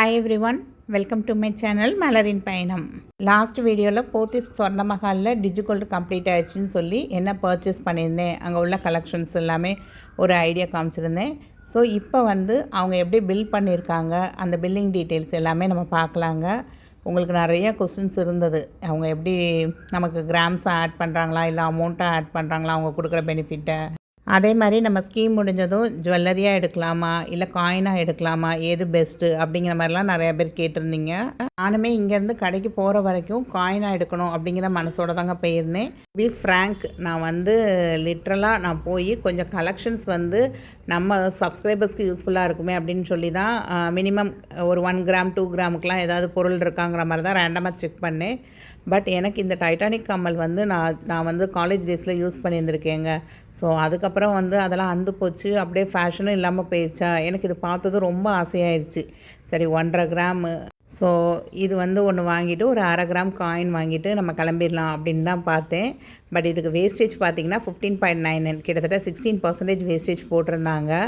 Hi every one, welcome to my channel மலரின் பயணம். Last வீடியோவில் போத்தீஸ் சொர்ண மஹாலில் டிஜிகோல்டு கம்ப்ளீட் ஆகிடுச்சின்னு சொல்லி என்ன பர்ச்சேஸ் பண்ணியிருந்தேன், அங்கே உள்ள கலெக்ஷன்ஸ் எல்லாமே ஒரு ஐடியா காமிச்சிருந்தேன். ஸோ இப்போ வந்து அவங்க எப்படி பில் பண்ணியிருக்காங்க, அந்த பில்லிங் டீட்டெயில்ஸ் எல்லாமே நம்ம பார்க்கலாங்க. உங்களுக்கு நிறைய கொஸ்டின்ஸ் இருந்தது, அவங்க எப்படி நமக்கு கிராம்ஸை ஆட் பண்ணுறாங்களா இல்லை அமௌண்ட்டை ஆட் பண்ணுறாங்களா அவங்க கொடுக்குற பெனிஃபிட்டை. அதே மாதிரி நம்ம ஸ்கீம் முடிஞ்சதும் ஜுவல்லரியாக எடுக்கலாமா இல்லை காயினாக எடுக்கலாமா, எது பெஸ்ட்டு அப்படிங்கிற மாதிரிலாம் நிறையா பேர் கேட்டிருந்தீங்க. நானுமே இங்கேருந்து கடைக்கு போகிற வரைக்கும் காயினாக எடுக்கணும் அப்படிங்கிற மனசோட தாங்க போயிருந்தேன். பி ஃப்ராங்க், நான் வந்து லிட்ரலாக நான் போய் கொஞ்சம் கலெக்ஷன்ஸ் வந்து நம்ம சப்ஸ்கிரைபர்ஸ்க்கு யூஸ்ஃபுல்லாக இருக்குமே அப்படின்னு சொல்லி தான் மினிமம் ஒரு 1 கிராம் 2 கிராமுக்கெலாம் ஏதாவது பொருள் இருக்காங்கிற மாதிரி தான் ரேண்டமாக செக் பண்ணேன். பட் எனக்கு இந்த டைட்டானிக் கம்மல் வந்து நான் வந்து காலேஜ் டேஸில் யூஸ் பண்ணியிருந்திருக்கேங்க. ஸோ அதுக்கப்புறம் வந்து அதெல்லாம் அந்து போச்சு, அப்படியே ஃபேஷனும் இல்லாமல் போயிடுச்சா. எனக்கு இது பார்த்தது ரொம்ப ஆசையாயிருச்சு. சரி 1.5 கிராமு, ஸோ இது வந்து ஒன்று வாங்கிட்டு ஒரு 1/2 கிராம் காயின் வாங்கிட்டு நம்ம கிளம்பிடலாம் அப்படின்னு தான் பார்த்தேன். பட் இதுக்கு வேஸ்டேஜ் பார்த்திங்கன்னா 15.99, கிட்டத்தட்ட 16% வேஸ்டேஜ் போட்டிருந்தாங்க.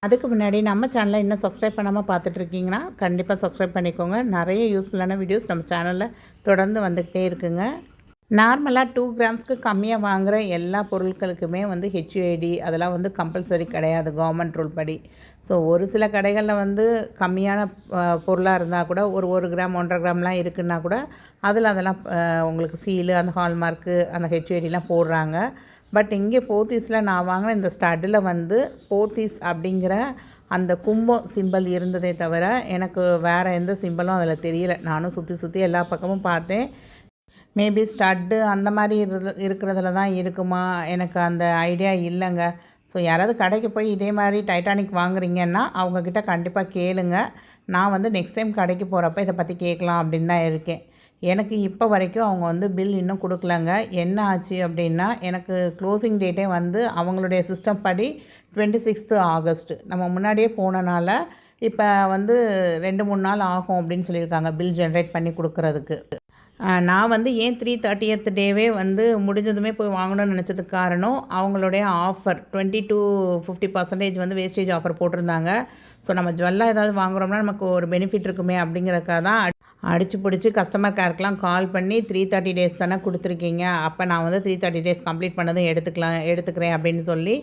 அதுக்கு முன்னாடி நம்ம சேனலை இன்னும் சப்ஸ்கிரைப் பண்ணாமல் பார்த்துட்ருக்கீங்கன்னா கண்டிப்பாக சப்ஸ்கிரைப் பண்ணிக்கோங்க. நிறைய யூஸ்ஃபுல்லான வீடியோஸ் நம்ம சேனலில் தொடர்ந்து வந்துக்கிட்டே இருக்குங்க. நார்மலாக 2 கிராம்ஸ்க்கு கம்மியாக வாங்குகிற எல்லா பொருட்களுக்குமே வந்து ஹெச்யூஐடி அதெல்லாம் வந்து கம்பல்சரி கிடையாது கவர்மெண்ட் ரூல் படி. ஸோ ஒரு சில கடைகளில் வந்து கம்மியான பொருளாக இருந்தால் கூட ஒரு கிராம் 1.5 கிராம்லாம் இருக்குன்னா கூட அதில் அதெல்லாம் உங்களுக்கு சீலு, அந்த ஹால்மார்க்கு, அந்த ஹெச்யூஐடிலாம் போடுறாங்க. பட் இங்கே போத்தீஸில் நான் வாங்கின இந்த ஸ்டட்டில் வந்து போத்தீஸ் அப்படிங்கிற அந்த கும்பம் சிம்பிள் இருந்ததே தவிர எனக்கு வேறு எந்த சிம்பிளும் அதில் தெரியல. நானும் சுற்றி எல்லா பக்கமும் பார்த்தேன். மேபி ஸ்டட்டு அந்த மாதிரி இருக்கிறதுல தான் இருக்குமா, எனக்கு அந்த ஐடியா இல்லைங்க. ஸோ யாராவது கடைக்கு போய் இதே மாதிரி டைட்டானிக் வாங்குறீங்கன்னா அவங்கக்கிட்ட கண்டிப்பாக கேளுங்க. நான் வந்து நெக்ஸ்ட் டைம் கடைக்கு போகிறப்ப இதை பற்றி கேட்கலாம் அப்படின்னு தான் இருக்கேன். எனக்கு இப்போ வரைக்கும் அவங்க வந்து பில் இன்னும் கொடுக்கலங்க. என்ன ஆச்சு அப்படின்னா, எனக்கு க்ளோசிங் டேட்டே வந்து அவங்களுடைய சிஸ்டம் படி 26 ஆகஸ்ட். நம்ம முன்னாடியே போனனால இப்போ வந்து 2-3 நாள் ஆகும் அப்படின்னு சொல்லியிருக்காங்க பில் ஜென்ரேட் பண்ணி கொடுக்குறதுக்கு. நான் வந்து ஏன் 3/30th டேவே வந்து முடிஞ்சதுமே போய் வாங்கணும்னு நினச்சதுக்கு காரணம், அவங்களுடைய ஆஃபர் 20 to 50% வந்து வேஸ்டேஜ் ஆஃபர் போட்டிருந்தாங்க. ஸோ நம்ம ஜுவல்லாக ஏதாவது வாங்குகிறோம்னா நமக்கு ஒரு பெனிஃபிட் இருக்குமே அப்படிங்கிறதுக்காக தான் அடிச்சு பிடிச்சி கஸ்டமர் கேருக்கெலாம் கால் பண்ணி 330 டேஸ் தானே கொடுத்துருக்கீங்க, அப்போ நான் வந்து 330 டேஸ் கம்ப்ளீட் பண்ணதும் எடுத்துக்கிறேன் அப்படின்னு சொல்லி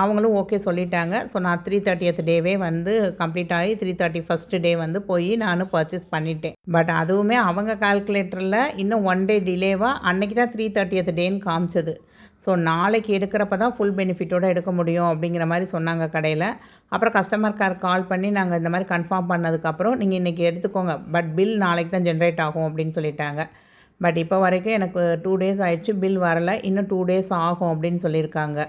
அவங்களும் ஓகே சொல்லிட்டாங்க. ஸோ நான் 330th டேவே வந்து கம்ப்ளீட் ஆகி 331st டே வந்து போய் நான் பர்ச்சேஸ் பண்ணிட்டேன். பட் அதுவுமே அவங்க கால்குலேட்டரில் இன்னும் 1 டே டிலேவாக அன்றைக்கி தான் 330th டேன்னு காமிச்சது. ஸோ நாளைக்கு எடுக்கிறப்ப தான் ஃபுல் பெனிஃபிட்டோடு எடுக்க முடியும் அப்படிங்கிற மாதிரி சொன்னாங்க கடையில். அப்புறம் கஸ்டமர் கேர் கால் பண்ணி நாங்கள் இந்த மாதிரி கன்ஃபார்ம் பண்ணதுக்கப்புறம் நீங்கள் இன்றைக்கி எடுத்துக்கோங்க, பட் பில் நாளைக்கு தான் ஜென்ரேட் ஆகும் அப்படின்னு சொல்லிட்டாங்க. பட் இப்போ வரைக்கும் எனக்கு 2 டேஸ் ஆகிடுச்சு, பில் வரலை, இன்னும் 2 டேஸ் ஆகும் அப்படின்னு சொல்லியிருக்காங்க.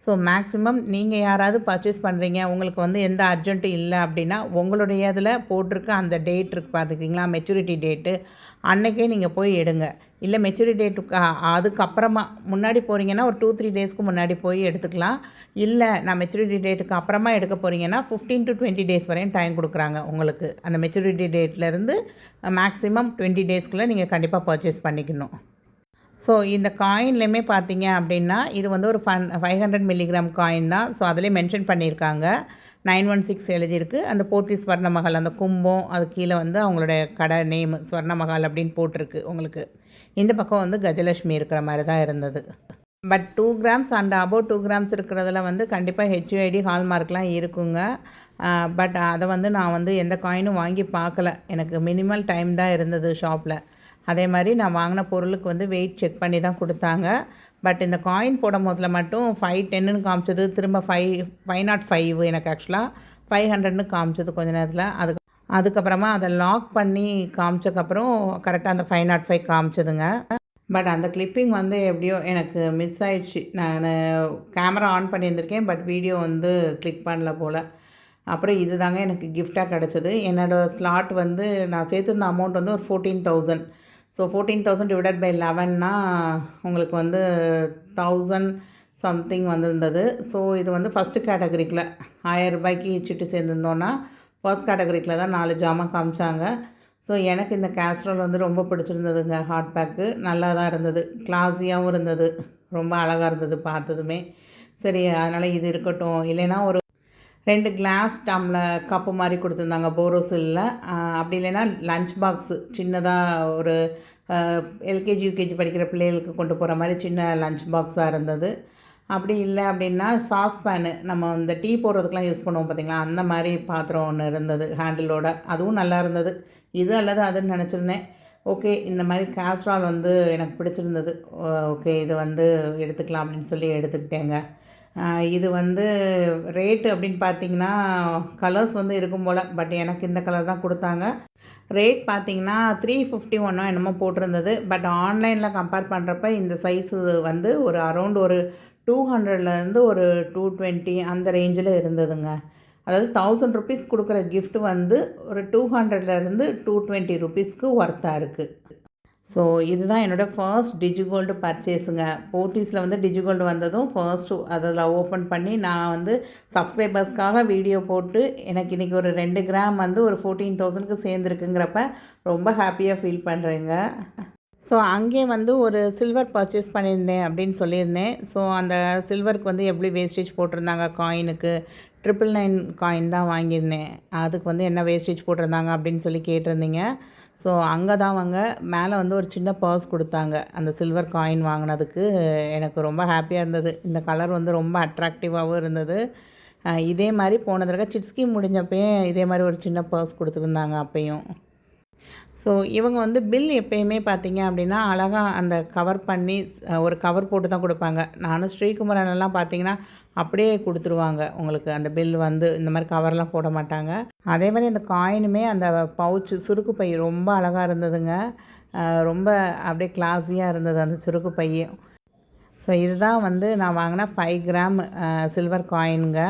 ஸோ மேக்ஸிமம் நீங்கள் யாராவது பர்ச்சேஸ் பண்ணுறீங்க, உங்களுக்கு வந்து எந்த அர்ஜென்ட்டும் இல்லை அப்படின்னா உங்களுடைய இதில் போட்டிருக்க அந்த டேட் இருக்குது பார்த்துக்கிங்களா, மெச்சூரிட்டி டேட்டு, அன்றைக்கே நீங்கள் போய் எடுங்க. இல்லை மெச்சூரிட்டி டேட்டுக்கு அதுக்கப்புறமா முன்னாடி போகிறீங்கன்னா ஒரு 2-3 டேஸ்க்கு முன்னாடி போய் எடுத்துக்கலாம். இல்லை நான் மெச்சூரிட்டி டேட்டுக்கு அப்புறமா எடுக்க போகிறீங்கன்னா 15 to 20 டேஸ் வரையும் டைம் கொடுக்குறாங்க உங்களுக்கு. அந்த மெச்சூரிட்டி டேட்லேருந்து மேக்ஸிமம் 20 டேஸ்க்குள்ளே நீங்கள் கண்டிப்பாக பர்ச்சேஸ் பண்ணிக்கணும். ஸோ இந்த காயின்லேயுமே பார்த்தீங்க அப்படின்னா இது வந்து ஒரு 500 மில்லிகிராம் காயின் தான். ஸோ அதிலே மென்ஷன் பண்ணியிருக்காங்க 916 எழுதியிருக்கு. அந்த போத்தீஸ் ஸ்வர்ணமஹால் அந்த கும்பம், அது கீழே வந்து அவங்களுடைய கடை நேம் ஸ்வர்ணமஹால் அப்படின்னு போட்டிருக்கு உங்களுக்கு. இந்த பக்கம் வந்து கஜலட்சுமி இருக்கிற மாதிரி தான் இருந்தது. But 2 grams and above 2 grams இருக்கிறதுல வந்து கண்டிப்பாக ஹெச்யூஐடி ஹால்மார்க்லாம் இருக்குங்க. பட் அதை வந்து நான் வந்து எந்த காயினும் வாங்கி பார்க்கல, எனக்கு மினிமல் டைம் தான் இருந்தது ஷாப்பில். அதே மாதிரி நான் வாங்கின பொருளுக்கு வந்து வெயிட் செக் பண்ணி தான் கொடுத்தாங்க. பட் இந்த காயின் போடும் போதில் மட்டும் 510ன்னு காமிச்சது, திரும்ப 505 எனக்கு ஆக்சுவலாக 500ன்னு காமிச்சது கொஞ்ச நேரத்தில். அதுக்கப்புறமா அதை லாக் பண்ணி காமிச்சக்கப்புறம் கரெக்டாக அந்த 505 காமிச்சதுங்க. பட் அந்த கிளிப்பிங் வந்து எப்படியோ எனக்கு மிஸ் ஆயிடுச்சு. நான் கேமரா ஆன் பண்ணியிருந்திருக்கேன், பட் வீடியோ வந்து கிளிக் பண்ணல போல். அப்புறம் இது தாங்க எனக்கு கிஃப்டாக கிடச்சிது. என்னோடய ஸ்லாட் வந்து நான் சேர்த்துருந்த அமௌண்ட் வந்து ஒரு 14,000. ஸோ 14,000 டிவைடட் பை 11னா உங்களுக்கு வந்து 1000 சம்திங் வந்திருந்தது. ஸோ இது வந்து ஃபஸ்ட்டு கேட்டகரிக்கில் 1000 ரூபாய்க்கு சிட்டு சேர்ந்துருந்தோன்னா ஃபர்ஸ்ட் கேட்டகரிக்கில் தான் 4 ஜாமான் காமிச்சாங்க. ஸோ எனக்கு இந்த கேஸ்ட்ரோல் வந்து ரொம்ப பிடிச்சிருந்ததுங்க. ஹாட் பேக்கு நல்லா தான் இருந்தது, கிளாஸியாகவும் இருந்தது, ரொம்ப அழகாக இருந்தது பார்த்ததுமே. சரி அதனால் இது இருக்கட்டும், இல்லைன்னா ஒரு 2 கிளாஸ் டம்ளர் கப்பு மாதிரி கொடுத்துருந்தாங்க போரோசில்ல. அப்படி இல்லைன்னா லஞ்ச் பாக்ஸு சின்னதாக ஒரு எல்கேஜி யூகேஜி படிக்கிற பிள்ளைகளுக்கு கொண்டு போகிற மாதிரி சின்ன லஞ்ச் பாக்ஸாக இருந்தது. அப்படி இல்லை அப்படின்னா சாஸ்பேனு நம்ம இந்த டீ போடுறதுக்கெலாம் யூஸ் பண்ணுவோம் பார்த்திங்களா, அந்த மாதிரி பாத்திரம் ஒன்று இருந்தது ஹேண்டிலோட. அதுவும் நல்லா இருந்தது. இது அல்லது அதுன்னு நினச்சிருந்தேன். ஓகே, இந்த மாதிரி கேஸ்ட்ரால் வந்து எனக்கு பிடிச்சிருந்தது. ஓகே, இது வந்து எடுத்துக்கலாம் அப்படின்னு சொல்லி எடுத்துக்கிட்டேங்க. இது வந்து ரேட்டு அப்படின்னு பார்த்தீங்கன்னா கலர்ஸ் வந்து இருக்கும் போல், பட் எனக்கு இந்த கலர் தான் கொடுத்தாங்க. ரேட் பார்த்தீங்கன்னா 351 என்னமோ போட்டிருந்தது. பட் ஆன்லைனில் கம்பேர் பண்ணுறப்ப இந்த சைஸு வந்து ஒரு அரௌண்ட் ஒரு 200லேருந்து ஒரு 220 அந்த ரேஞ்சில் இருந்ததுங்க. அதாவது 1000 ருபீஸ் கொடுக்குற கிஃப்ட் வந்து ஒரு 200லேருந்து 220 ருபீஸ்க்கு ஒர்த்தாக இருக்குது. ஸோ இதுதான் என்னோடய ஃபர்ஸ்ட் டிஜிகோல்டு பர்ச்சேஸுங்க. போத்தீஸில் வந்து டிஜிகோல்டு வந்ததும் ஃபர்ஸ்ட்டு அதில் ஓப்பன் பண்ணி நான் வந்து சப்ஸ்கிரைபர்ஸ்க்காக வீடியோ போட்டு எனக்கு இன்றைக்கி ஒரு 2 கிராம் வந்து ஒரு 14,000க்கு சேர்ந்துருக்குங்கிறப்ப ரொம்ப ஹாப்பியாக ஃபீல் பண்ணுறேங்க. ஸோ அங்கே வந்து ஒரு சில்வர் பர்ச்சேஸ் பண்ணியிருந்தேன் அப்படின்னு சொல்லியிருந்தேன். ஸோ அந்த சில்வருக்கு வந்து எப்படி வேஸ்டேஜ் போட்டிருந்தாங்க காயினுக்கு, 999 காயின் தான் வாங்கியிருந்தேன். அதுக்கு வந்து என்ன வேஸ்டேஜ் போட்டிருந்தாங்க அப்படின்னு சொல்லி கேட்டிருந்தீங்க. ஸோ அங்கே தான் அவங்க மேலே வந்து ஒரு சின்ன பர்ஸ் கொடுத்தாங்க அந்த சில்வர் காயின் வாங்கினதுக்கு. எனக்கு ரொம்ப ஹாப்பியாக இருந்தது. இந்த கலர் வந்து ரொம்ப அட்ராக்டிவாகவும் இருந்தது. இதே மாதிரி போன தடவை சிட்ஸ்கி முடிஞ்சப்பையும் இதே மாதிரி ஒரு சின்ன பர்ஸ் கொடுத்துருந்தாங்க அப்பையும். ஸோ இவங்க வந்து பில் எப்போயுமே பார்த்தீங்க அப்படின்னா அழகாக அந்த கவர் பண்ணி ஒரு கவர் போட்டு தான் கொடுப்பாங்க. நானும் ஸ்ரீகுமரனெல்லாம் பார்த்தீங்கன்னா அப்படியே கொடுத்துருவாங்க உங்களுக்கு. அந்த பில் வந்து இந்த மாதிரி கவர்லாம் போட மாட்டாங்க. அதே மாதிரி அந்த காயினுமே அந்த பவுச்சு சுருக்கு பை ரொம்ப அழகாக இருந்ததுங்க. ரொம்ப அப்படியே கிளாஸியாக இருந்தது அந்த சுருக்கு பையும். ஸோ இதுதான் வந்து நான் வாங்கின 5 கிராம் சில்வர் காயினுங்க.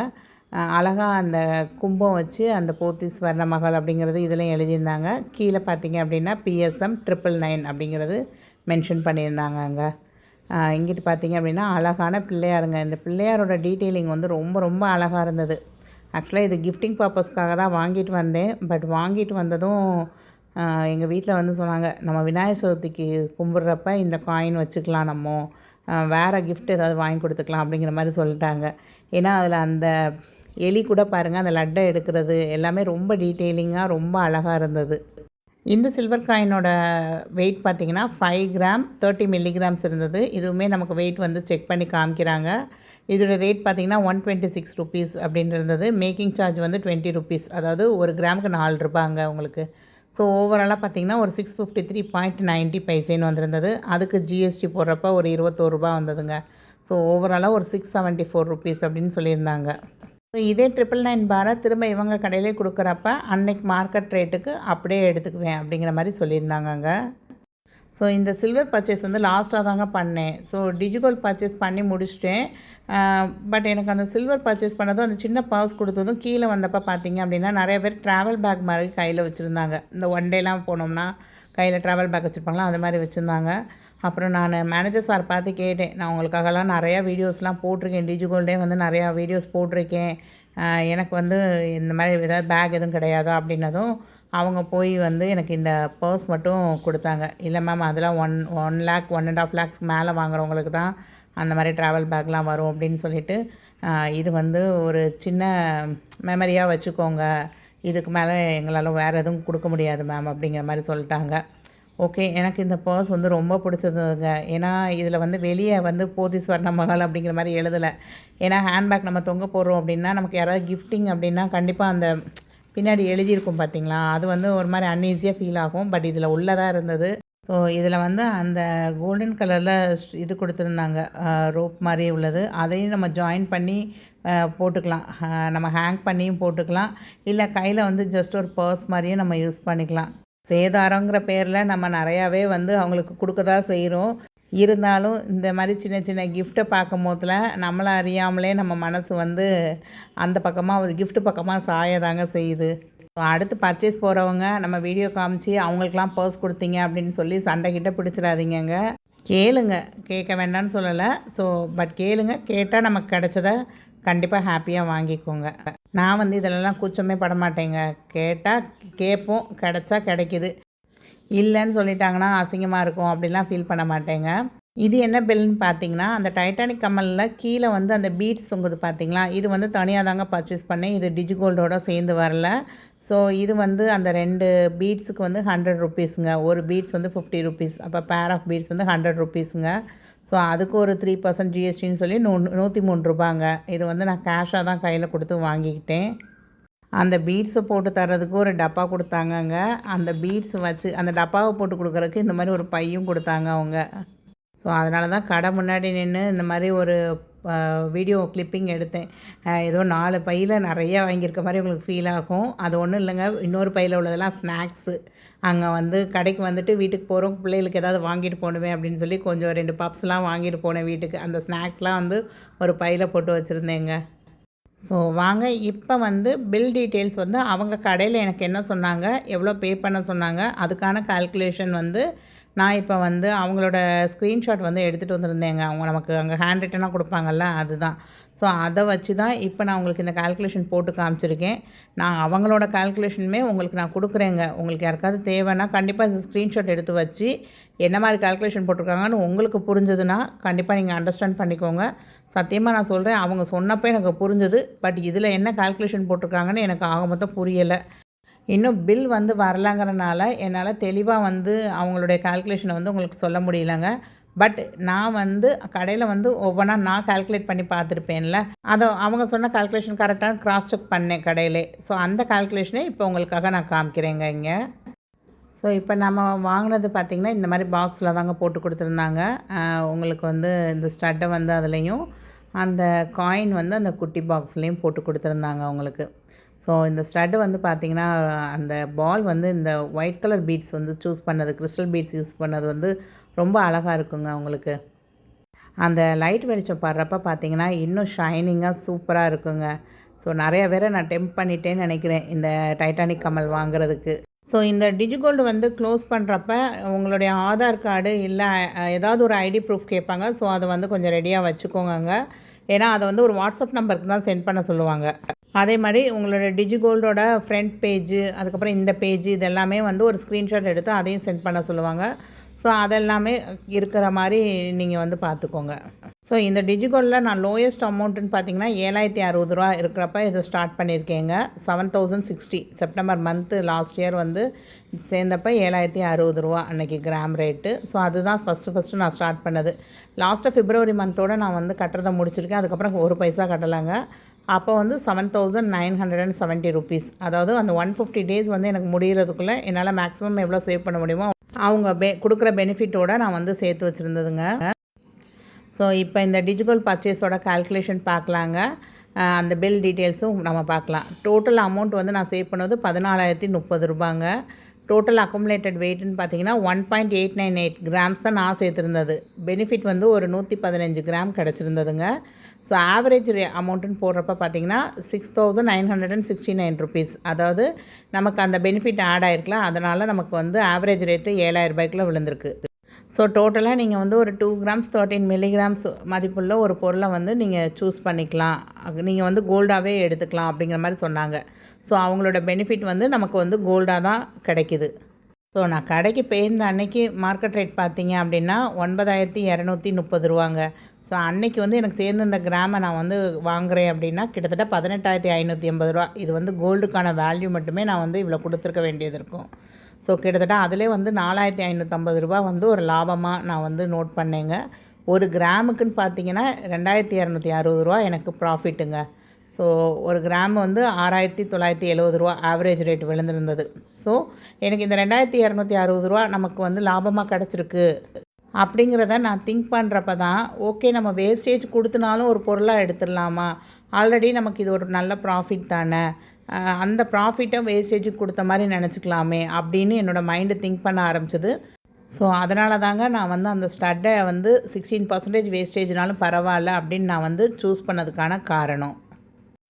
அழகாக அந்த கும்பம் வச்சு அந்த போத்தீஸ் வர்ண மகள் அப்படிங்கிறது இதுலேயும் எழுதியிருந்தாங்க. கீழே பார்த்தீங்க அப்படின்னா PSM 999 அப்படிங்கிறது மென்ஷன் பண்ணியிருந்தாங்க அங்கே. இங்கிட்டு பார்த்தீங்க அப்படின்னா அழகான பிள்ளையாருங்க. இந்த பிள்ளையாரோட டீட்டெயிலிங் வந்து ரொம்ப ரொம்ப அழகாக இருந்தது. ஆக்சுவலாக இது கிஃப்டிங் பர்பஸ்க்காக தான் வாங்கிட்டு வந்தேன். பட் வாங்கிட்டு வந்ததும் எங்கள் வீட்டில் வந்து சொன்னாங்க, நம்ம விநாயகர் சதுர்த்திக்கு கும்பிட்றப்ப இந்த காயின் வச்சுக்கலாம், நம்ம வேறு கிஃப்ட் ஏதாவது வாங்கி கொடுத்துக்கலாம் அப்படிங்கிற மாதிரி சொல்லிட்டாங்க. ஏன்னா அதில் அந்த எலி கூட பாருங்கள் அந்த லட்டை எடுக்கிறது எல்லாமே ரொம்ப டீட்டெயிலிங்காக ரொம்ப அழகாக இருந்தது. இந்த சில்வர் காயினோட வெயிட் பார்த்திங்கன்னா 5 கிராம் 30 மில்லிகிராம்ஸ் இருந்தது. இதுவுமே நமக்கு வெயிட் வந்து செக் பண்ணி காமிக்கிறாங்க. இதோட ரேட் பார்த்திங்கன்னா 126 ருபீஸ் அப்படின்னு இருந்தது. மேக்கிங் சார்ஜ் வந்து 20 ருபீஸ், அதாவது ஒரு கிராமுக்கு 4 ரூபாங்க உங்களுக்கு. ஸோ ஓவராலாக பார்த்திங்கன்னா ஒரு 653.90 பைசேன்னு வந்திருந்தது. அதுக்கு ஜிஎஸ்டி போடுறப்ப ஒரு 21 ரூபா வந்ததுங்க. ஸோ ஓவராலாக ஒரு 674 ருபீஸ் அப்படின்னு சொல்லியிருந்தாங்க. ஸோ இதே 999 பாரை திரும்ப இவங்க கடையிலே கொடுக்குறப்ப அன்னைக்கு மார்க்கெட் ரேட்டுக்கு அப்படியே எடுத்துக்குவேன் அப்படிங்கிற மாதிரி சொல்லியிருந்தாங்கங்க. ஸோ இந்த சில்வர் பர்ச்சேஸ் வந்து லாஸ்ட்டாக தாங்க பண்ணேன். ஸோ டிஜிகோல்ட் பர்ச்சேஸ் பண்ணி முடிச்சிட்டேன். பட் எனக்கு அந்த சில்வர் பர்ச்சேஸ் பண்ணதும் அந்த சின்ன பர்ஸ் கொடுத்ததும் கீழே வந்தப்போ பார்த்தீங்க அப்படின்னா நிறைய பேர் ட்ராவல் பேக் மாதிரி கையில் வச்சுருந்தாங்க. இந்த ஒன் டேலாம் போனோம்னா கையில் ட்ராவல் பேக் வச்சுருப்பாங்களா, அது மாதிரி வச்சுருந்தாங்க. அப்புறம் நான் மேனேஜர் சார் பார்த்து கேட்டேன், நான் உங்களுக்காகலாம் நிறையா வீடியோஸ்லாம் போட்டிருக்கேன், டிஜிகோல்டே வந்து நிறையா வீடியோஸ் போட்டிருக்கேன், எனக்கு வந்து இந்த மாதிரி ஏதாவது பேக் எதுவும் கிடையாதா அப்படின்னதும் அவங்க போய் வந்து எனக்கு இந்த பர்ஸ் மட்டும் கொடுத்தாங்க. இல்லை மேம், அதெல்லாம் 1 லேக் 1.5 லேக்ஸ்க்கு மேலே வாங்குறவங்களுக்கு தான் அந்த மாதிரி ட்ராவல் பேக்லாம் வரும் அப்படின்னு சொல்லிட்டு, இது வந்து ஒரு சின்ன மெமரியாக வச்சுக்கோங்க, இதுக்கு மேலே எங்களால் வேறு எதுவும் கொடுக்க முடியாது மேம் அப்படிங்கிற மாதிரி சொல்லிட்டாங்க. ஓகே, எனக்கு இந்த பர்ஸ் வந்து ரொம்ப பிடிச்சதுங்க. ஏன்னா இதில் வந்து வெளியே வந்து போத்தீஸ் வர்ண மகள் அப்படிங்கிற மாதிரி எழுதலை. ஏன்னா ஹேண்ட்பேக் நம்ம தொங்க போடுறோம் அப்படின்னா நமக்கு யாராவது கிஃப்டிங் அப்படின்னா கண்டிப்பாக அந்த பின்னாடி எழுதியிருக்கும் பார்த்தீங்களா, அது வந்து ஒரு மாதிரி அன்ஈஸியாக ஃபீல் ஆகும். பட் இதில் உள்ளதாக இருந்தது. ஸோ இதில் வந்து அந்த கோல்டன் கலரில் இது கொடுத்துருந்தாங்க, ரோப் மாதிரி உள்ளது. அதையும் நம்ம ஜாயின் பண்ணி போட்டுக்கலாம், நம்ம ஹேங் பண்ணியும் போட்டுக்கலாம், இல்லை கையில் வந்து ஜஸ்ட் ஒரு பர்ஸ் மாதிரியும் நம்ம யூஸ் பண்ணிக்கலாம். சேதாரங்கிற பேரில் நம்ம நிறையாவே வந்து அவங்களுக்கு கொடுக்க தான் செய்கிறோம். இருந்தாலும் இந்த மாதிரி சின்ன சின்ன கிஃப்ட்டை பார்க்கும் போதில் நம்மளை அறியாமலே நம்ம மனசு வந்து அந்த பக்கமாக கிஃப்ட் பக்கமாக சாயதாங்க செய்யுது. அடுத்து பர்ச்சேஸ் போகிறவங்க நம்ம வீடியோ காமிச்சு அவங்களுக்கெலாம் பர்ஸ் கொடுத்தீங்க அப்படின்னு சொல்லி சண்டைக்கிட்ட பிடிச்சிடாதீங்க. கேளுங்க, கேட்க வேண்டாம்னு சொல்லலை. ஸோ பட் கேளுங்க, கேட்டால் நமக்கு கிடைச்சதை கண்டிப்பாக ஹாப்பியாக வாங்கிக்கோங்க. நான் வந்து இதிலெல்லாம் கூச்சமே பட மாட்டேங்க. கேட்டால் கேட்போம், கிடைச்சா கிடைக்கிது, இல்லைன்னு சொல்லிட்டாங்கன்னா அசிங்கமாக இருக்கும் அப்படிலாம் ஃபீல் பண்ண மாட்டேங்க. இது என்ன பில்லுன்னு பார்த்தீங்கன்னா, அந்த டைட்டானிக் கம்மலில் கீழே வந்து அந்த பீட்ஸ் தொங்குது பார்த்தீங்களா, இது வந்து தனியாக தாங்க பர்ச்சேஸ் பண்ணேன். இது டிஜிகோல்டோட சேர்ந்து வரல. ஸோ இது வந்து அந்த 2 பீட்ஸுக்கு வந்து 100 ருப்பீஸுங்க. ஒரு பீட்ஸ் வந்து 50 ருப்பீஸ். அப்போ பேர் ஆஃப் பீட்ஸ் வந்து 100 ருப்பீஸுங்க. ஸோ அதுக்கு ஒரு 3% ஜிஎஸ்டின்னு சொல்லி 103 ரூபாங்க. இது வந்து நான் கேஷாக தான் கையில் கொடுத்து வாங்கிக்கிட்டேன். அந்த பீட்ஸை போட்டு தர்றதுக்கு ஒரு டப்பா கொடுத்தாங்கங்க. அந்த பீட்ஸ் வச்சு அந்த டப்பாவை போட்டு கொடுக்குறதுக்கு இந்த மாதிரி ஒரு பையும் கொடுத்தாங்க அவங்க. ஸோ அதனால தான் கடை முன்னாடி நின்று இந்த மாதிரி ஒரு வீடியோ கிளிப்பிங் எடுத்தேன். ஏதோ 4 பையில் நிறையா வாங்கியிருக்க மாதிரி உங்களுக்கு ஃபீல் ஆகும். அது ஒன்றும் இல்லைங்க, இன்னொரு பையில் உள்ளதெல்லாம் ஸ்நாக்ஸு. அங்கே வந்து கடைக்கு வந்துட்டு வீட்டுக்கு போகிறோம், பிள்ளைகளுக்கு ஏதாவது வாங்கிட்டு போகணுமே அப்படின்னு சொல்லி கொஞ்சம் 2 பப்ஸ்லாம் வாங்கிட்டு போனேன் வீட்டுக்கு. அந்த ஸ்நாக்ஸ்லாம் வந்து ஒரு பையில் போட்டு வச்சுருந்தேங்க. ஸோ வாங்க இப்போ வந்து பில் டீட்டெயில்ஸ் வந்து அவங்க கடையில் எனக்கு என்ன சொன்னாங்க, எவ்வளோ பே பண்ண சொன்னாங்க, அதுக்கான கால்குலேஷன் வந்து நான் இப்போ வந்து அவங்களோட ஸ்க்ரீன்ஷாட் வந்து எடுத்துகிட்டு வந்திருந்தேங்க. அவங்க நமக்கு அங்கே ஹேண்ட் ரிட்டனாக கொடுப்பாங்கல்ல, அதுதான். ஸோ அதை வச்சு தான் இப்போ நான் உங்களுக்கு இந்த கால்குலேஷன் போட்டு காமிச்சிருக்கேன். நான் அவங்களோட கால்குலேஷனுமே உங்களுக்கு நான் கொடுக்குறேங்க. உங்களுக்கு யாருக்காவது தேவைன்னா கண்டிப்பாக இந்த ஸ்க்ரீன்ஷாட் எடுத்து வச்சு என்ன மாதிரி கால்குலேஷன் போட்டிருக்காங்கன்னு உங்களுக்கு புரிஞ்சதுன்னா கண்டிப்பாக நீங்கள் அண்டர்ஸ்டாண்ட் பண்ணிக்கோங்க. சத்தியமாக நான் சொல்கிறேன், அவங்க சொன்னப்போ எனக்கு புரிஞ்சுது. பட் இதில் என்ன கால்குலேஷன் போட்டிருக்காங்கன்னு எனக்கு ஆக மொத்தம் புரியலை. இன்னும் பில் வந்து வரலங்கிறனால என்னால் தெளிவாக வந்து அவங்களுடைய கால்குலேஷனை வந்து உங்களுக்கு சொல்ல முடியலங்க. பட் நான் வந்து கடையில் வந்து ஒவ்வொன்றா நான் கால்குலேட் பண்ணி பார்த்துருப்பேன்ல, அதை அவங்க சொன்ன கால்குலேஷன் கரெக்டாக கிராஸ் செக் பண்ணேன் கடையிலே. ஸோ அந்த கால்குலேஷனே இப்போ உங்களுக்காக நான் காமிக்கிறேங்க இங்கே. ஸோ இப்போ நம்ம வாங்கினது பார்த்திங்கன்னா இந்த மாதிரி பாக்ஸில் தாங்க போட்டு கொடுத்துருந்தாங்க. உங்களுக்கு வந்து இந்த ஸ்டட்டை வந்து அதுலேயும் அந்த காயின் வந்து அந்த குட்டி பாக்ஸ்லேயும் போட்டு கொடுத்துருந்தாங்க உங்களுக்கு. ஸோ இந்த ஸ்டட்டு வந்து பார்த்திங்கன்னா அந்த பால் வந்து இந்த ஒயிட் கலர் பீட்ஸ் வந்து சூஸ் பண்ணது, கிறிஸ்டல் பீட்ஸ் யூஸ் பண்ணது வந்து ரொம்ப அழகாக இருக்குங்க உங்களுக்கு. அந்த லைட் வெளிச்சம் படுறப்ப பார்த்திங்கன்னா இன்னும் ஷைனிங்காக சூப்பராக இருக்குங்க. ஸோ நிறையா பேரை நான் டெம்ப் பண்ணிட்டேன்னு நினைக்கிறேன் இந்த டைட்டானிக் கம்மல் வாங்குறதுக்கு. ஸோ இந்த டிஜிகோல்டு வந்து க்ளோஸ் பண்ணுறப்ப உங்களுடைய ஆதார் கார்டு இல்லை ஏதாவது ஒரு ஐடி ப்ரூஃப் கேட்பாங்க. ஸோ அதை வந்து கொஞ்சம் ரெடியாக வச்சுக்கோங்க. ஏன்னா அதை வந்து ஒரு வாட்ஸ்அப் நம்பருக்கு தான் சென்ட் பண்ண சொல்லுவாங்க. அதே மாதிரி உங்களோட டிஜிகோல்டோட ஃப்ரண்ட் பேஜு, அதுக்கப்புறம் இந்த பேஜு இதெல்லாமே வந்து ஒரு ஸ்க்ரீன்ஷாட் எடுத்து அதையும் சென்ட் பண்ண சொல்லுவாங்க. ஸோ அதெல்லாமே இருக்கிற மாதிரி நீங்கள் வந்து பார்த்துக்கோங்க. ஸோ இந்த டிஜிகோல்டில் நான் லோயஸ்ட் அமௌண்ட்டுன்னு பார்த்தீங்கன்னா 7,060 ரூபா இருக்கிறப்ப இதை ஸ்டார்ட் பண்ணியிருக்கேங்க. 7,060 செப்டம்பர் மந்த்து லாஸ்ட் இயர் வந்து சேர்ந்தப்போ 7,060 ரூபா அன்றைக்கி கிராம் ரேட்டு. ஸோ அதுதான் ஃபஸ்ட்டு நான் ஸ்டார்ட் பண்ணது. லாஸ்ட்டாக பிப்ரவரி மந்தோடு நான் வந்து கட்டுறதை முடிச்சிருக்கேன். அதுக்கப்புறம் ஒரு பைசா கட்டலைங்க. அப்போ வந்து 7,970 ருப்பீஸ். அதாவது அந்த 150 டேஸ் வந்து எனக்கு முடிகிறதுக்குள்ளே என்னால் மேக்ஸிமம் எவ்வளோ சேவ் பண்ண முடியுமோ அவங்க கொடுக்குற பெனிஃபிட்டோடு நான் வந்து சேர்த்து வச்சுருந்ததுங்க. ஸோ இப்போ இந்த டிஜிட்டல் பர்ச்சேஸோட கால்குலேஷன் பார்க்கலாங்க. அந்த பில் டீட்டெயில்ஸும் நம்ம பார்க்கலாம். டோட்டல் அமௌண்ட் வந்து நான் சேவ் பண்ணது 14,030 ரூபாங்க. டோட்டல் அக்குமுலேட்டட் வெயிட்னு பார்த்தீங்கன்னா 1.898 கிராம்ஸ் தான் நான் சேர்த்துருந்தது. பெனிஃபிட் வந்து ஒரு 115 கிராம் கிடச்சிருந்ததுங்க. ஸோ ஆவரேஜ் அமௌண்ட்டுன்னு போடுறப்ப பார்த்தீங்கன்னா 6,969 ருபீஸ். அதாவது நமக்கு அந்த பெனிஃபிட் ஆட் ஆகிருக்கலாம், அதனால் நமக்கு வந்து ஆவரேஜ் ரேட்டு 7,000 ரூபாய்க்குள்ள விழுந்திருக்கு. ஸோ டோட்டலாக நீங்கள் வந்து ஒரு 2 கிராம்ஸ் 13 மில்லிகிராம்ஸ் மதிப்புள்ள ஒரு பொருளை வந்து நீங்கள் சூஸ் பண்ணிக்கலாம். நீங்கள் வந்து கோல்டாகவே எடுத்துக்கலாம் அப்படிங்கிற மாதிரி சொன்னாங்க. ஸோ அவங்களோட பெனிஃபிட் வந்து நமக்கு வந்து கோல்டாக தான் கிடைக்கிது. ஸோ நான் கடைக்கு போயிருந்த அன்னைக்கு மார்க்கெட் ரேட் பார்த்தீங்க அப்படின்னா 9,230 ரூபாங்க. ஸோ அன்றைக்கி வந்து எனக்கு சேர்ந்து இந்த கிராமை நான் வந்து வாங்குகிறேன் அப்படின்னா கிட்டத்தட்ட 18,580 ரூபா. இது வந்து கோல்டுக்கான வேல்யூ மட்டுமே நான் வந்து இவ்வளோ கொடுத்துருக்க வேண்டியது இருக்கும். ஸோ கிட்டத்தட்ட அதிலே வந்து 4,550 ரூபா வந்து ஒரு லாபமாக நான் வந்து நோட் பண்ணேங்க. ஒரு கிராமுக்குன்னு பார்த்தீங்கன்னா 2,260 ரூபா எனக்கு ப்ராஃபிட்டுங்க. ஸோ ஒரு கிராம் வந்து 6,970 ரூபா ஆவரேஜ் ரேட் விழுந்திருந்தது. ஸோ எனக்கு இந்த 2,260 ரூபா நமக்கு வந்து லாபமாக கிடச்சிருக்கு அப்படிங்கிறத நான் திங்க் பண்ணுறப்ப தான் ஓகே, நம்ம வேஸ்டேஜ் கொடுத்தனாலும் ஒரு பொருளாக எடுத்துடலாமா, ஆல்ரெடி நமக்கு இது ஒரு நல்ல ப்ராஃபிட் தானே, அந்த ப்ராஃபிட்டை வேஸ்டேஜுக்கு கொடுத்த மாதிரி நினச்சிக்கலாமே அப்படின்னு என்னோடய மைண்டு திங்க் பண்ண ஆரம்பிச்சது. ஸோ அதனால தாங்க நான் வந்து அந்த ஸ்டட்டை வந்து 16% வேஸ்டேஜ்னாலும் பரவாயில்ல அப்படின்னு நான் வந்து சூஸ் பண்ணதுக்கான காரணம்.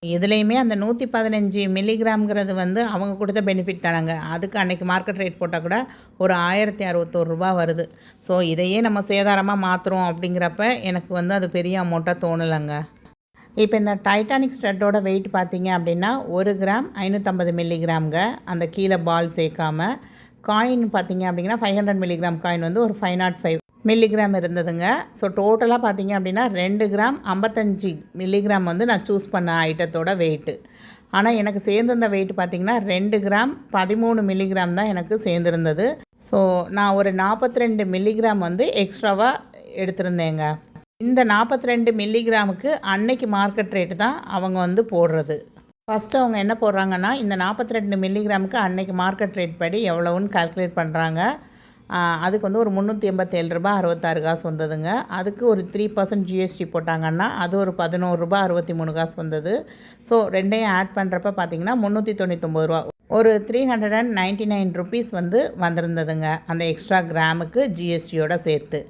இதுலேயுமே அந்த 115 மில்லிகிராம்ங்கிறது வந்து அவங்க கொடுத்த பெனிஃபிட் தானாங்க. அதுக்கு அன்றைக்கி மார்க்கெட் ரேட் போட்டால் கூட ஒரு 1,061 ரூபா வருது. ஸோ இதையே நம்ம சேதாரமாக மாற்றுறோம் அப்படிங்கிறப்ப எனக்கு வந்து அது பெரிய அமௌண்ட்டாக தோணலைங்க. இப்போ இந்த டைட்டானிக் ஸ்டட்டோட வெயிட் பார்த்தீங்க அப்படின்னா 1 கிராம் 550 மில்லிகிராம்ங்க. அந்த கீழே பால் சேர்க்காம காயின் பார்த்தீங்க அப்படின்னா 500 மில்லிகிராம் காயின் வந்து ஒரு 505. மில்லிகிராம் இருந்ததுங்க. ஸோ டோட்டலாக பார்த்தீங்க அப்படின்னா 2 கிராம் 55 மில்லிகிராம் வந்து நான் சூஸ் பண்ண ஐட்டத்தோட வெயிட்டு. ஆனால் எனக்கு சேர்ந்திருந்த வெயிட் பார்த்திங்கன்னா 2 கிராம் 13 மில்லிகிராம் தான் எனக்கு சேர்ந்துருந்தது. ஸோ நான் ஒரு 42 மில்லிகிராம் வந்து எக்ஸ்ட்ராவாக எடுத்திருந்தேங்க. இந்த 42 மில்லிகிராமுக்கு அன்னைக்கு மார்க்கெட் ரேட்டு தான் அவங்க வந்து போடுறது. ஃபஸ்ட்டு அவங்க என்ன போடுறாங்கன்னா, இந்த 42 மில்லிகிராமுக்கு அன்னைக்கு மார்க்கெட் ரேட் படி எவ்வளோன்னு கால்குலேட் பண்ணுறாங்க. அதுக்கு வந்து ஒரு ₹387.66 வந்ததுங்க. அதுக்கு ஒரு 3% ஜிஎஸ்டி போட்டாங்கன்னா அது ஒரு ₹11.63 வந்தது. ஸோ ரெண்டையும் ஆட் பண்ணுறப்ப பார்த்திங்கன்னா ₹399 ஒரு ₹399 வந்து வந்திருந்ததுங்க அந்த எக்ஸ்ட்ரா கிராமுக்கு ஜிஎஸ்டியோட சேர்த்து.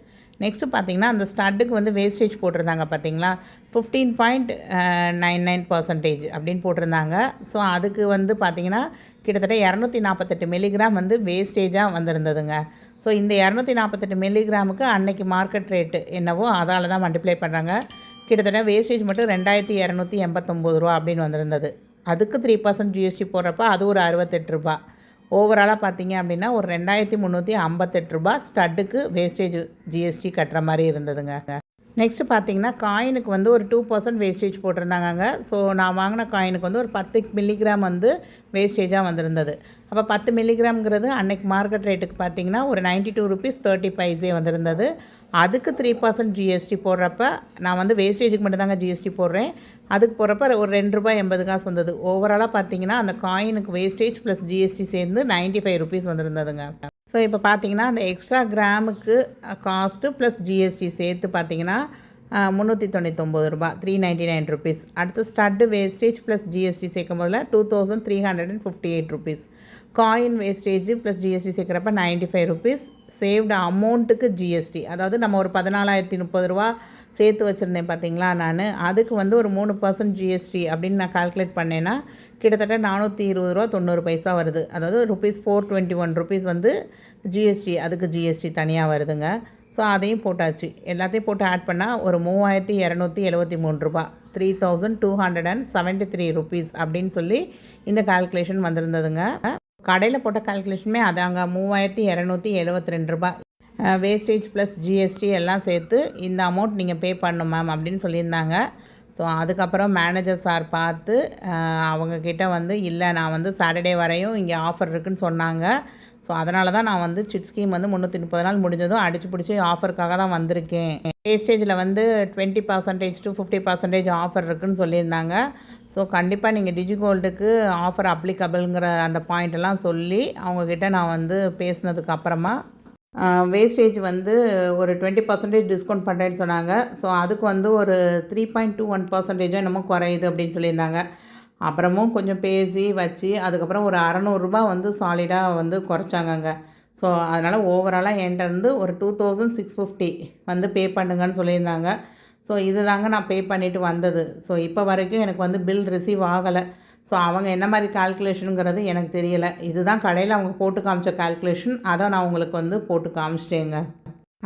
நெக்ஸ்ட்டு பார்த்திங்கன்னா அந்த ஸ்டட்டுக்கு வந்து வேஸ்டேஜ் போட்டிருந்தாங்க பார்த்திங்களா, 15.99% அப்படின்னு போட்டிருந்தாங்க. ஸோ அதுக்கு வந்து பார்த்திங்கன்னா கிட்டத்தட்ட 248 மில்லிகிராம் வந்து வேஸ்டேஜாக வந்திருந்ததுங்க. ஸோ இந்த 248 மில்லிகிராமுக்கு அன்னைக்கு மார்க்கெட் ரேட்டு என்னவோ அதால் தான் மல்டிப்ளை பண்ணுறாங்க. கிட்டத்தட்ட வேஸ்டேஜ் மட்டும் ₹2289 அப்படின்னு வந்திருந்தது. அதுக்கு 3% ஜிஎஸ்டி போடுறப்ப அது ஒரு ₹68. ஓவராலாக பார்த்தீங்க அப்படின்னா ஒரு ₹2358 ஸ்டட்டுக்கு வேஸ்டேஜ் ஜிஎஸ்டி கட்டுற மாதிரி இருந்ததுங்க. நெக்ஸ்ட்டு பார்த்தீங்கன்னா காயினுக்கு வந்து ஒரு 2% வேஸ்டேஜ் போட்டிருந்தாங்க. ஸோ நான் வாங்கின காயினுக்கு வந்து ஒரு 10 மில்லிகிராம் வந்து வேஸ்டேஜாக வந்திருந்தது. அப்போ 10 மில்லிகிராம்ங்கிறது அன்னைக்கு மார்க்கெட் ரேட்டுக்கு பார்த்தீங்கன்னா ஒரு ₹92.30 வந்திருந்தது. அதுக்கு 3% ஜிஎஸ்டி போடுறப்ப நான் வந்து வேஸ்டேஜுக்கு மட்டும்தாங்க ஜிஎஸ்டி போடுறேன். அதுக்கு போடுறப்ப ஒரு ₹2.80 வந்தது. ஓவராலாக பார்த்தீங்கன்னா அந்த காயினுக்கு வேஸ்டேஜ் ப்ளஸ் ஜிஎஸ்டி சேர்ந்து ₹95 வந்திருந்ததுங்க. ஸோ இப்போ பார்த்தீங்கன்னா அந்த எக்ஸ்ட்ரா கிராமுக்கு காஸ்ட்டு ப்ளஸ் ஜிஎஸ்டி சேர்த்து பார்த்தீங்கன்னா ₹399 ₹399. அடுத்து ஸ்டட்டு வேஸ்டேஜ் ப்ளஸ் ஜிஎஸ்டி சேர்க்கும் போதில் ₹2358. காயின் வேஸ்டேஜ் ப்ளஸ் ஜிஎஸ்டி சேர்க்குறப்ப ₹95. சேவ்டு அமௌண்ட்டுக்கு ஜிஎஸ்டி, அதாவது நம்ம ஒரு ₹14,030 சேர்த்து வச்சுருந்தேன் பார்த்தீங்களா நான், அதுக்கு வந்து ஒரு 3% ஜிஎஸ்டி அப்படின்னு நான் கால்குலேட் பண்ணேன்னா கிட்டத்தட்ட ₹420.90 வருது. அதாவது ₹421 வந்து ஜிஎஸ்டி, அதுக்கு ஜிஎஸ்டி தனியாக வருதுங்க. ஸோ அதையும் போட்டாச்சு. எல்லாத்தையும் போட்டு ஆட் பண்ணால் ஒரு ₹3273 ₹3273 அப்படின்னு சொல்லி இந்த கால்குலேஷன் வந்திருந்ததுங்க. கடையில் போட்ட கால்குலேஷனுமே அதாங்க, ₹3272. வேஸ்டேஜ் ப்ளஸ் ஜிஎஸ்டி எல்லாம் சேர்த்து இந்த அமௌண்ட் நீங்கள் பே பண்ணணும் மேம் அப்படின்னு சொல்லியிருந்தாங்க. ஸோ அதுக்கப்புறம் மேனேஜர் சார் பார்த்து அவங்கக்கிட்ட வந்து இல்லை, நான் வந்து சாட்டர்டே வரையும் இங்கே ஆஃபர் இருக்குதுன்னு சொன்னாங்க. ஸோ அதனால தான் நான் வந்து சிட் ஸ்கீம் வந்து 330 நாள் முடிஞ்சதும் அடிச்சு பிடிச்சி ஆஃபருக்காக தான் வந்திருக்கேன். வேஸ்டேஜில் வந்து 20% to 50% ஆஃபர் இருக்குதுன்னு சொல்லியிருந்தாங்க. ஸோ கண்டிப்பாக நீங்கள் டிஜிகோல்டுக்கு ஆஃபர் அப்ளிகபிள்ங்கிற அந்த பாயிண்டெல்லாம் சொல்லி அவங்கக்கிட்ட நான் வந்து பேசினதுக்கு அப்புறமா வேஸ்டேஜ் வந்து ஒரு 20% டிஸ்கவுண்ட் பண்ணுறேன்னு சொன்னாங்க. ஸோ அதுக்கு வந்து ஒரு 3.21% என்னமோ குறையுது அப்படின்னு சொல்லியிருந்தாங்க. அப்புறமும் கொஞ்சம் பேசி வச்சு அதுக்கப்புறம் ஒரு ₹600 வந்து சாலிடாக வந்து குறைச்சாங்கங்க. ஸோ அதனால் ஓவராலாக என்கிட்ட இருந்து ஒரு 2650 வந்து பே பண்ணுங்கன்னு சொல்லியிருந்தாங்க. ஸோ இது தாங்க நான் பே பண்ணிவிட்டு வந்தது. ஸோ இப்போ வரைக்கும் எனக்கு வந்து பில் ரிசீவ் ஆகலை. ஸோ அவங்க என்ன மாதிரி கால்குலேஷனுங்கிறது எனக்கு தெரியலை. இதுதான் கடையில் அவங்க போட்டு காமிச்ச கால்குலேஷன், அதை நான் உங்களுக்கு வந்து போட்டு காமிச்சிட்டேங்க.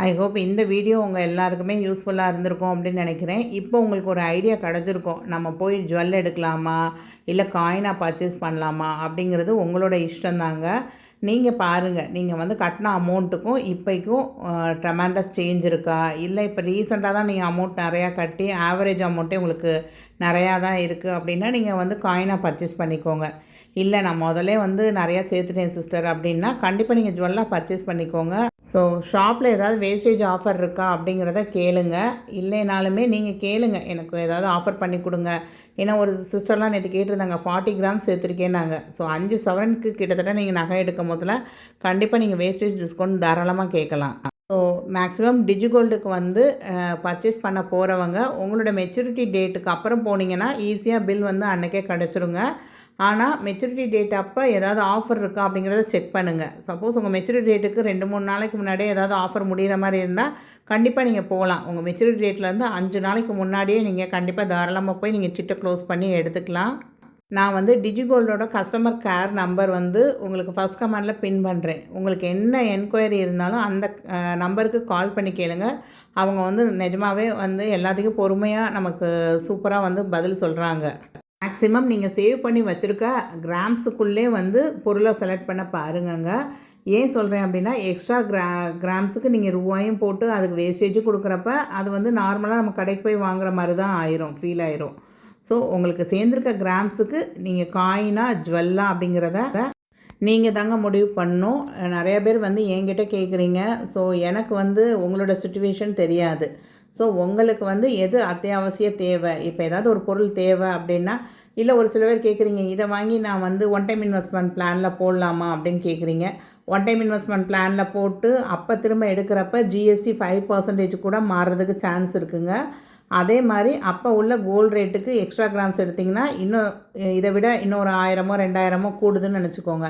ஐ ஹோப் இந்த வீடியோ உங்கள் எல்லாருக்குமே யூஸ்ஃபுல்லாக இருந்திருக்கும் அப்படின்னு நினைக்கிறேன். இப்போ உங்களுக்கு ஒரு ஐடியா கிடச்சிருக்கும், நம்ம போய் ஜுவல் எடுக்கலாமா இல்லை காயினாக பர்ச்சேஸ் பண்ணலாமா அப்படிங்கிறது உங்களோட இஷ்டந்தாங்க. நீங்கள் பாருங்கள், நீங்கள் வந்து கட்டின அமௌண்ட்டுக்கும் இப்போக்கும் ட்ரெமெண்டஸ் சேஞ்ச் இருக்கா, இல்லை இப்போ ரீசெண்டாக தான் நீங்கள் அமௌண்ட் நிறையா கட்டி ஆவரேஜ் அமௌண்ட்டே உங்களுக்கு நிறையா தான் இருக்குது அப்படின்னா நீங்கள் வந்து காயினாக பர்ச்சேஸ் பண்ணிக்கோங்க. இல்லை நான் முதலே வந்து நிறையா சேர்த்துட்டேன் சிஸ்டர் அப்படின்னா கண்டிப்பாக நீங்கள் ஜுவல்லாக பர்ச்சேஸ் பண்ணிக்கோங்க. ஸோ ஷாப்பில் ஏதாவது வேஸ்டேஜ் ஆஃபர் இருக்கா அப்படிங்கிறத கேளுங்க. இல்லைனாலுமே நீங்கள் கேளுங்க, எனக்கு ஏதாவது ஆஃபர் பண்ணி கொடுங்க. ஏன்னா ஒரு சிஸ்டர்லாம் நேற்று கேட்டிருந்தாங்க 40 கிராம் சேர்த்துருக்கேன்னாங்க. ஸோ 5 சவரனுக்கு கிட்டத்தட்ட நீங்கள் நகை எடுக்கும் போதில் கண்டிப்பாக நீங்கள் வேஸ்டேஜ் டிஸ்கவுண்ட் தாராளமாக கேட்கலாம். ஸோ மேக்ஸிமம் டிஜிகோல்டுக்கு வந்து பர்ச்சேஸ் பண்ண போகிறவங்க உங்களோட மெச்சூரிட்டி டேட்டுக்கு அப்புறம் போனீங்கன்னா ஈஸியாக பில் வந்து அன்றைக்கே கிடச்சிருங்க. ஆனால் மெச்சூரிட்டி டேட் அப்போ ஏதாவது ஆஃபர் இருக்கா அப்படிங்கிறத செக் பண்ணுங்கள். சப்போஸ் உங்கள் மெச்சூரிட்டி டேட்டுக்கு 2-3 நாளைக்கு முன்னாடியே ஏதாவது ஆஃபர் முடிகிற மாதிரி இருந்தால் கண்டிப்பாக நீங்கள் போகலாம். உங்கள் மெச்சூரிட்டி டேட்லேருந்து 5 நாளைக்கு முன்னாடியே நீங்கள் கண்டிப்பாக தாராளமாக போய் நீங்கள் சிட்டை க்ளோஸ் பண்ணி எடுத்துக்கலாம். நான் வந்து டிஜிகோல்டோட கஸ்டமர் கேர் நம்பர் வந்து உங்களுக்கு ஃபஸ்ட் கமெண்டில் பின் பண்ணுறேன். உங்களுக்கு என்ன என்கொயரி இருந்தாலும் அந்த நம்பருக்கு கால் பண்ணி கேளுங்க. அவங்க வந்து நிஜமாகவே வந்து எல்லாத்துக்கும் பொறுமையாக நமக்கு சூப்பராக வந்து பதில் சொல்கிறாங்க. மேக்ஸிமம் நீங்கள் சேவ் பண்ணி வச்சுருக்க கிராம்ஸுக்குள்ளே வந்து பொருளை செலக்ட் பண்ண பாருங்கங்க. ஏன் சொல்கிறேன் அப்படின்னா, எக்ஸ்ட்ரா கிராம்ஸுக்கு நீங்கள் ரூபாயும் போட்டு அதுக்கு வேஸ்டேஜும் கொடுக்குறப்ப அது வந்து நார்மலாக நம்ம கடைக்கு போய் வாங்குற மாதிரி தான் ஃபீல் ஆயிரும். ஸோ உங்களுக்கு சேர்ந்துருக்க கிராம்ஸுக்கு நீங்கள் காயினா ஜுவல்லா அப்படிங்கிறத நீங்கள் தாங்க முடிவு பண்ணணும். நிறையா பேர் வந்து என்கிட்ட கேட்குறீங்க. ஸோ எனக்கு வந்து உங்களோட சிச்சுவேஷன் தெரியாது. ஸோ உங்களுக்கு வந்து எது அத்தியாவசிய தேவை, இப்போ ஏதாவது ஒரு பொருள் தேவை அப்படின்னா, இல்லை ஒரு சில பேர் கேட்குறீங்க, இதை வாங்கி நான் வந்து ஒன் டைம் இன்வெஸ்ட்மெண்ட் பிளானில் போடலாமா அப்படின்னு கேட்குறீங்க. ஒன் டைம் இன்வெஸ்ட்மெண்ட் பிளானில் போட்டு அப்போ திரும்ப எடுக்கிறப்ப ஜிஎஸ்டி 5% கூட மாறுறதுக்கு சான்ஸ் இருக்குங்க. அதே மாதிரி அப்போ உள்ள கோல்டு ரேட்டுக்கு எக்ஸ்ட்ரா கிராம்ஸ் எடுத்திங்கன்னா இன்னும் இதை விட இன்னும் ஒரு 1000மோ 2000மோ கூடுதுன்னு நினச்சிக்கோங்க.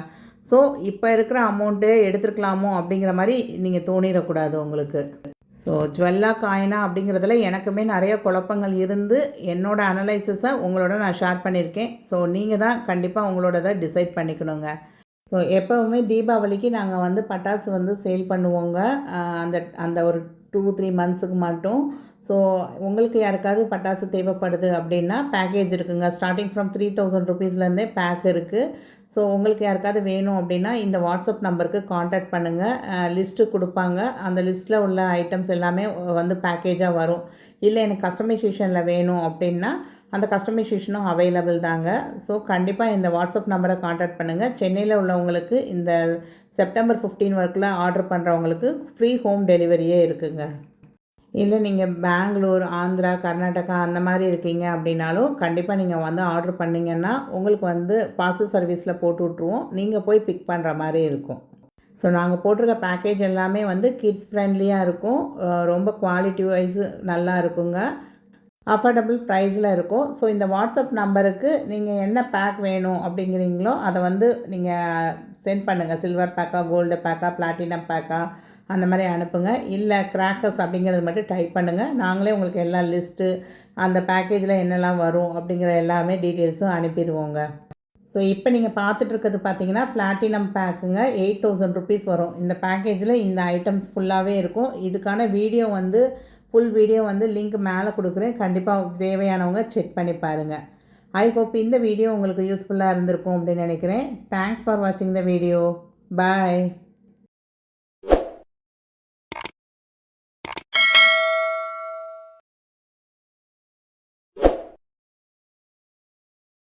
ஸோ இப்போ இருக்கிற அமௌண்ட்டே எடுத்துருக்கலாமோ அப்படிங்கிற மாதிரி நீங்கள் தோணிடக்கூடாது உங்களுக்கு. ஸோ ஜுவல்லா காயினா அப்படிங்கிறதுல எனக்குமே நிறைய குழப்பங்கள் இருந்து என்னோடய அனலைசிஸை உங்களோட நான் ஷேர் பண்ணியிருக்கேன். ஸோ நீங்கள் தான் கண்டிப்பாக உங்களோடதை டிசைட் பண்ணிக்கணுங்க. ஸோ எப்போவுமே தீபாவளிக்கு நாங்கள் வந்து பட்டாசு வந்து சேல் பண்ணுவோங்க. அந்த அந்த ஒரு 2-3 மந்த்ஸுக்கு மட்டும். ஸோ உங்களுக்கு யாருக்காவது பட்டாசு தேவைப்படுது அப்படின்னா பேக்கேஜ் இருக்குங்க. ஸ்டார்டிங் ஃப்ரம் 3000 ருபீஸ்லேருந்தே பேக் இருக்குது. ஸோ உங்களுக்கு யாருக்காவது வேணும் அப்படின்னா இந்த வாட்ஸ்அப் நம்பருக்கு காண்டாக்ட் பண்ணுங்கள். லிஸ்ட்டு கொடுப்பாங்க. அந்த லிஸ்ட்டில் உள்ள ஐட்டம்ஸ் எல்லாமே வந்து பேக்கேஜாக வரும். இல்லை எனக்கு கஸ்டமைசேஷனில் வேணும் அப்படின்னா அந்த கஸ்டமைசேஷனும் அவைலபிள் தாங்க. ஸோ கண்டிப்பாக இந்த வாட்ஸ்அப் நம்பரை காண்டாக்ட் பண்ணுங்கள். சென்னையில் உள்ளவங்களுக்கு இந்த செப்டம்பர் 15 வரைக்கும் ஆர்டர் பண்ணுறவங்களுக்கு ஃப்ரீ ஹோம் டெலிவரியே இருக்குங்க. இல்லை நீங்கள் பெங்களூர், ஆந்திரா, கர்நாடகா அந்த மாதிரி இருக்கீங்க அப்படின்னாலும் கண்டிப்பாக நீங்கள் வந்து ஆர்டர் பண்ணிங்கன்னா உங்களுக்கு வந்து பார்சல் சர்வீஸில் போட்டு விட்ருவோம். நீங்கள் போய் பிக் பண்ணுற மாதிரி இருக்கும். ஸோ நாங்கள் போட்டிருக்க பேக்கேஜ் எல்லாமே வந்து கிட்ஸ் ஃப்ரெண்ட்லியாக இருக்கும். ரொம்ப குவாலிட்டி வைஸ் நல்லா இருக்குங்க. அஃபோர்டபுள் ப்ரைஸில் இருக்கும். ஸோ இந்த வாட்ஸ்அப் நம்பருக்கு நீங்கள் என்ன பேக் வேணும் அப்படிங்கிறீங்களோ அதை வந்து நீங்கள் சென்ட் பண்ணுங்கள். சில்வர் பேக்கா, கோல்டு பேக்கா, பிளாட்டினம் பேக்கா அந்த மாதிரி அனுப்புங்க. இல்லை கிராக்கர்ஸ் அப்படிங்கிறது மட்டும் டைப் பண்ணுங்கள். நாங்களே உங்களுக்கு எல்லா லிஸ்ட்டு அந்த பேக்கேஜில் என்னெல்லாம் வரும் அப்படிங்கிற எல்லாமே டீட்டெயில்ஸும் அனுப்பிடுவோங்க. ஸோ இப்போ நீங்கள் பார்த்துட்ருக்கிறது பார்த்தீங்கன்னா பிளாட்டினம் பேக்குங்க. 8000 ருபீஸ் வரும். இந்த பேக்கேஜில் இந்த ஐட்டம்ஸ் ஃபுல்லாகவே இருக்கும். இதுக்கான வீடியோ வந்து ஃபுல் வீடியோ வந்து லிங்க் மேலே கொடுக்குறேன். கண்டிப்பாக தேவையானவங்க செக் பண்ணி பாருங்கள். ஐ ஹோப் இந்த வீடியோ உங்களுக்கு யூஸ்ஃபுல்லாக இருந்திருக்கும் அப்படின்னு நினைக்கிறேன். தேங்க்ஸ் ஃபார் வாட்சிங் த வீடியோ. பாய்.